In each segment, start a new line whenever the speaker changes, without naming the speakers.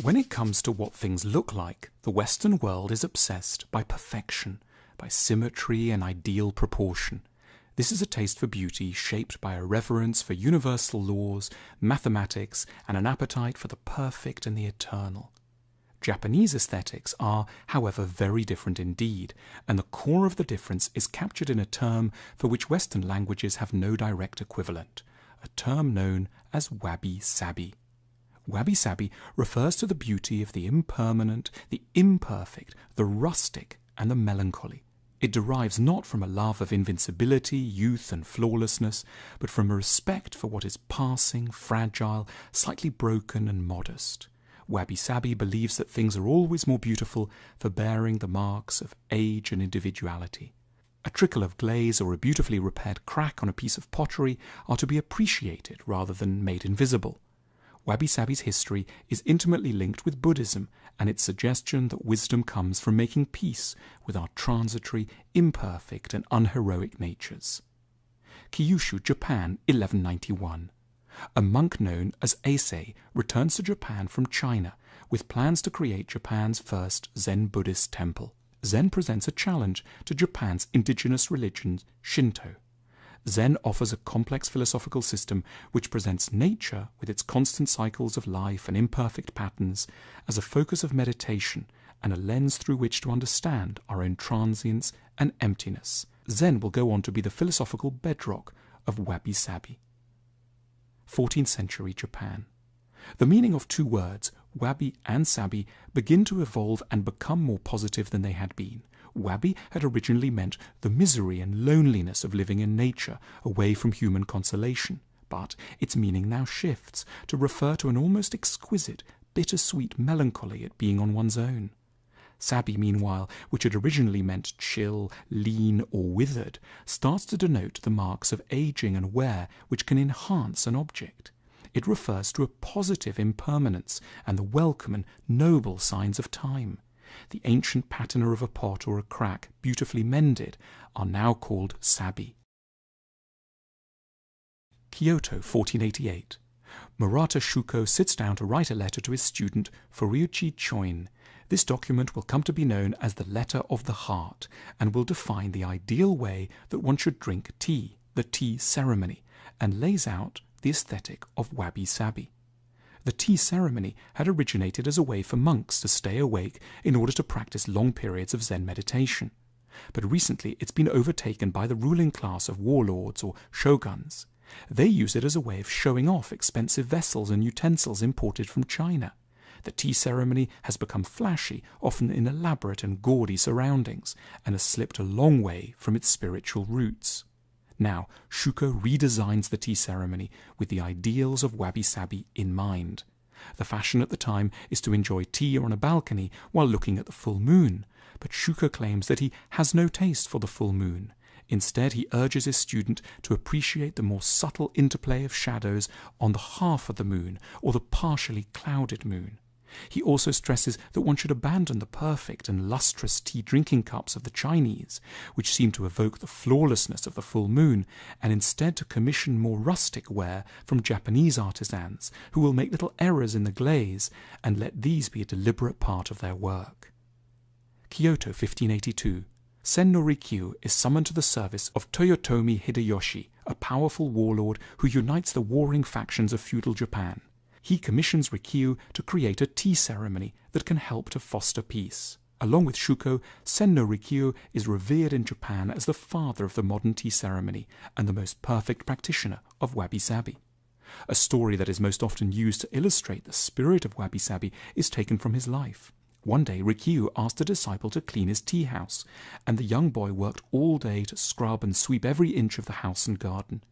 When it comes to what things look like, the Western world is obsessed by perfection, by symmetry and ideal proportion. This is a taste for beauty shaped by a reverence for universal laws, mathematics, and an appetite for the perfect and the eternal. Japanese aesthetics are, however, very different indeed, and the core of the difference is captured in a term for which Western languages have no direct equivalent, a term known as Wabi Sabi. Wabi Sabi refers to the beauty of the impermanent, the imperfect, the rustic, and the melancholy. It derives not from a love of invincibility, youth, and flawlessness, but from a respect for what is passing, fragile, slightly broken, and modest. Wabi Sabi believes that things are always more beautiful for bearing the marks of age and individuality. A trickle of glaze or a beautifully repaired crack on a piece of pottery are to be appreciated rather than made invisible. Wabi Sabi's history is intimately linked with Buddhism and its suggestion that wisdom comes from making peace with our transitory, imperfect, and unheroic natures. Kyushu, Japan, 1191. A monk known as Eisei returns to Japan from China with plans to create Japan's first Zen Buddhist temple. Zen presents a challenge to Japan's indigenous religion, Shinto. Zen offers a complex philosophical system which presents nature with its constant cycles of life and imperfect patterns as a focus of meditation and a lens through which to understand our own transience and emptiness. Zen will go on to be the philosophical bedrock of Wabi Sabi. 14th century Japan. The meaning of two words, wabi and sabi, begin to evolve and become more positive than they had been. Wabi had originally meant the misery and loneliness of living in nature, away from human consolation, but its meaning now shifts to refer to an almost exquisite, bittersweet melancholy at being on one's own. Sabi, meanwhile, which had originally meant chill, lean, or withered, starts to denote the marks of aging and wear which can enhance an object. It refers to a positive impermanence and the welcome and noble signs of time. The ancient patina of a pot or a crack, beautifully mended, are now called sabi. Kyoto, 1488. Murata Shuko sits down to write a letter to his student Furyuchi Choin. This document will come to be known as the Letter of the Heart and will define the ideal way that one should drink tea, the tea ceremony, and lays out the aesthetic of Wabi Sabi. The tea ceremony had originated as a way for monks to stay awake in order to practice long periods of Zen meditation. But recently it's been overtaken by the ruling class of warlords or shoguns. They use it as a way of showing off expensive vessels and utensils imported from China. The tea ceremony has become flashy, often in elaborate and gaudy surroundings, and has slipped a long way from its spiritual roots. Now, Shuko redesigns the tea ceremony with the ideals of Wabi Sabi in mind. The fashion at the time is to enjoy tea on a balcony while looking at the full moon, but Shuko claims that he has no taste for the full moon. Instead, he urges his student to appreciate the more subtle interplay of shadows on the half of the moon or the partially clouded moon. He also stresses that one should abandon the perfect and lustrous tea-drinking cups of the Chinese, which seem to evoke the flawlessness of the full moon, and instead to commission more rustic ware from Japanese artisans, who will make little errors in the glaze and let these be a deliberate part of their work. Kyoto, 1582. Sen no Rikyu is summoned to the service of Toyotomi Hideyoshi, a powerful warlord who unites the warring factions of feudal Japan. He commissions Rikyu to create a tea ceremony that can help to foster peace. Along with Shuko, Sen no Rikyu is revered in Japan as the father of the modern tea ceremony and the most perfect practitioner of Wabi Sabi. A story that is most often used to illustrate the spirit of Wabi Sabi is taken from his life. One day, Rikyu asked a disciple to clean his tea house, and the young boy worked all day to scrub and sweep every inch of the house and garden.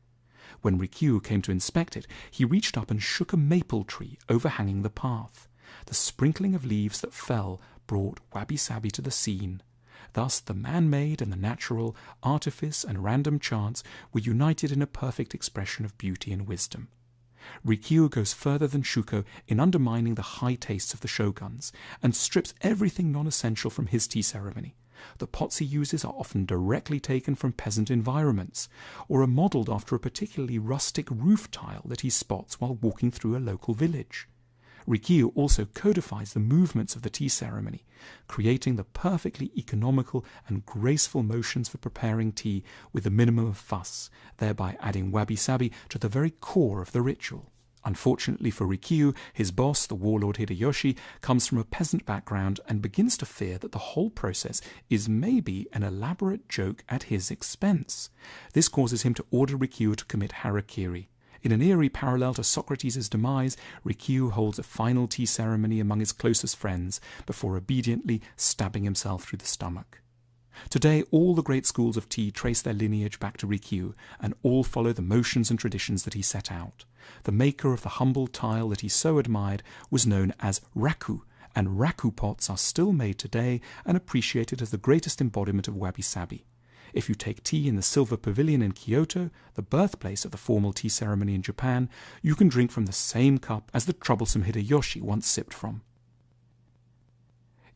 When Rikyu came to inspect it, he reached up and shook a maple tree overhanging the path. The sprinkling of leaves that fell brought Wabi Sabi to the scene. Thus the man-made and the natural, artifice and random chance were united in a perfect expression of beauty and wisdom. Rikyu goes further than Shuko in undermining the high tastes of the shoguns, and strips everything non-essential from his tea ceremony. The pots he uses are often directly taken from peasant environments, or are modelled after a particularly rustic roof tile that he spots while walking through a local village. Rikyu also codifies the movements of the tea ceremony, creating the perfectly economical and graceful motions for preparing tea with the minimum of fuss, thereby adding Wabi Sabi to the very core of the ritual. Unfortunately for Rikyu, his boss, the warlord Hideyoshi, comes from a peasant background and begins to fear that the whole process is maybe an elaborate joke at his expense. This causes him to order Rikyu to commit harakiri. In an eerie parallel to Socrates' demise, Rikyu holds a final tea ceremony among his closest friends before obediently stabbing himself through the stomach. Today, all the great schools of tea trace their lineage back to Rikyu, and all follow the motions and traditions that he set out. The maker of the humble tile that he so admired was known as raku, and raku pots are still made today and appreciated as the greatest embodiment of Wabi Sabi. If you take tea in the Silver Pavilion in Kyoto, the birthplace of the formal tea ceremony in Japan, you can drink from the same cup as the troublesome Hideyoshi once sipped from.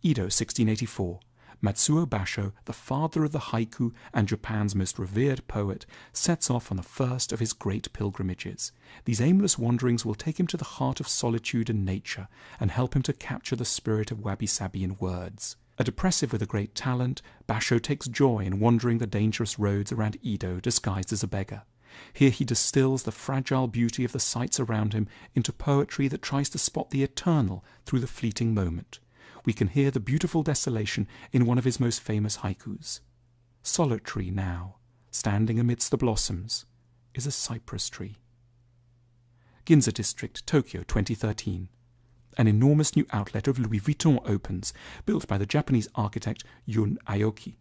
Edo, 1684. Matsuo Basho, the father of the haiku and Japan's most revered poet, sets off on the first of his great pilgrimages. These aimless wanderings will take him to the heart of solitude and nature and help him to capture the spirit of Wabi Sabi in words. A depressive with a great talent, Basho takes joy in wandering the dangerous roads around Edo disguised as a beggar. Here he distills the fragile beauty of the sights around him into poetry that tries to spot the eternal through the fleeting moment. We can hear the beautiful desolation in one of his most famous haikus. Solitary now, standing amidst the blossoms, is a cypress tree. Ginza District, Tokyo, 2013. An enormous new outlet of Louis Vuitton opens, built by the Japanese architect Yun Aoki.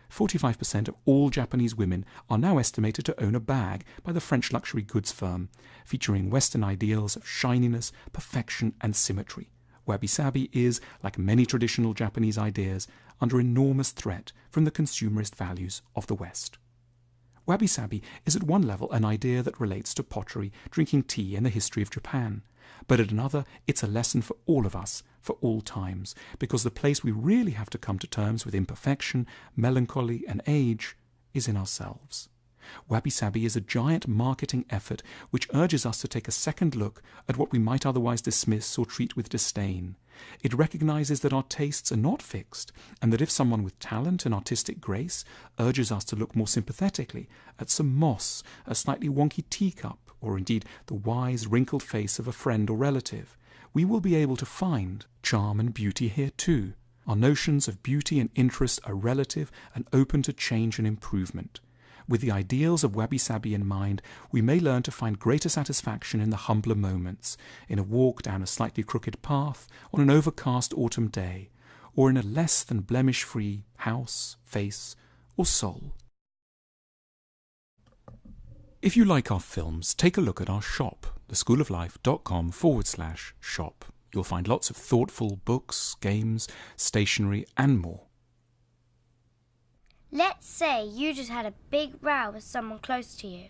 45% of all Japanese women are now estimated to own a bag by the French luxury goods firm, featuring Western ideals of shininess, perfection, and symmetry. Wabi Sabi is, like many traditional Japanese ideas, under enormous threat from the consumerist values of the West. Wabi Sabi is at one level an idea that relates to pottery, drinking tea, and the history of Japan. But at another, it's a lesson for all of us, for all times, because the place we really have to come to terms with imperfection, melancholy, and age is in ourselves. Wabi Sabi is a giant marketing effort which urges us to take a second look at what we might otherwise dismiss or treat with disdain. It recognizes that our tastes are not fixed, and that if someone with talent and artistic grace urges us to look more sympathetically at some moss, a slightly wonky teacup, or indeed the wise, wrinkled face of a friend or relative, we will be able to find charm and beauty here too. Our notions of beauty and interest are relative and open to change and improvement. With the ideals of Wabi Sabi in mind, we may learn to find greater satisfaction in the humbler moments, in a walk down a slightly crooked path on an overcast autumn day, or in a less than blemish-free house, face, or soul. If you like our films, take a look at our shop, theschooloflife.com/shop. You'll find lots of thoughtful books, games, stationery, and more.
Let's say you just had a big row with someone close to you.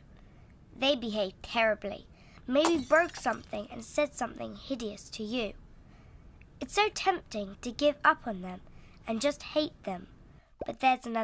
They behaved terribly, maybe broke something and said something hideous to you. It's so tempting to give up on them and just hate them, but there's another